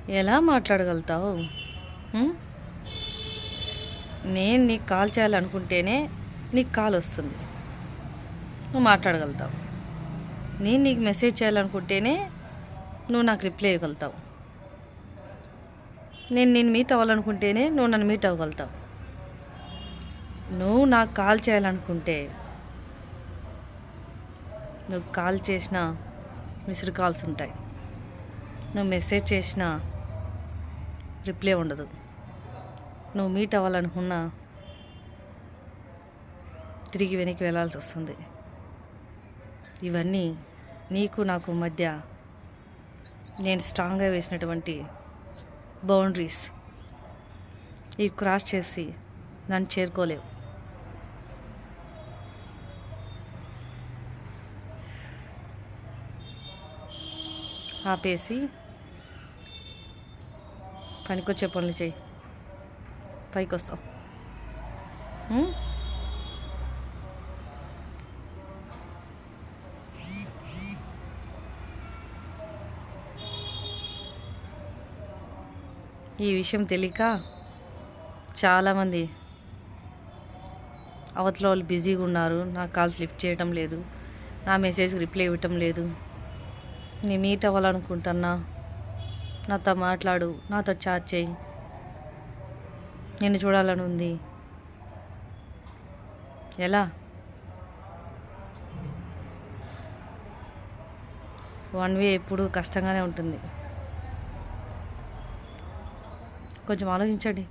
ఎలా మాట్లాడగలుగుతావు? హ్మ్. నేను నీకు కాల్ చేయాలనుకుంటేనే నీకు కాల్ వస్తుంది. నువ్వు మాట్లాడగలుగుతావు. నేను నీకు మెసేజ్ చేయాలనుకుంటేనే నువ్వు నాకు రిప్లై ఇవ్వగలుగుతావు. నేను నిన్ను మీట్ అవ్వాలనుకుంటేనే నువ్వు నన్ను మీట్ అవ్వగలుగుతావు. నువ్వు నాకు కాల్ చేయాలనుకుంటే నువ్వు కాల్ చేసిన మిస్డ్ కాల్స్ ఉంటాయి. నువ్వు మెసేజ్ చేసినా రిప్లై ఉండదు. నువ్వు మీట్ అవ్వాలనుకున్నా తిరిగి వెనక్కి వెళ్ళాల్సి వస్తుంది. ఇవన్నీ నీకు నాకు మధ్య నేను స్ట్రాంగ్గా వేసినటువంటి బౌండరీస్. ఇవి క్రాస్ చేసి నన్ను చేరుకోలేవు. ఆపేసి పనికొచ్చే పనులు చేయి, పైకి వస్తావు. ఈ విషయం తెలియక చాలామంది అవతల వాళ్ళు బిజీగా ఉన్నారు, నా కాల్స్ లిఫ్ట్ చేయటం లేదు, నా మెసేజ్కి రిప్లై ఇవ్వటం లేదు. నేను మీట్ అవ్వాలనుకుంటున్నా, నాతో మాట్లాడు, నాతో చాట్ చేయి, నిన్ను చూడాలని ఉంది. ఎలా? వన్ వే ఎప్పుడు కష్టంగానే ఉంటుంది. కొంచెం ఆలోచించండి.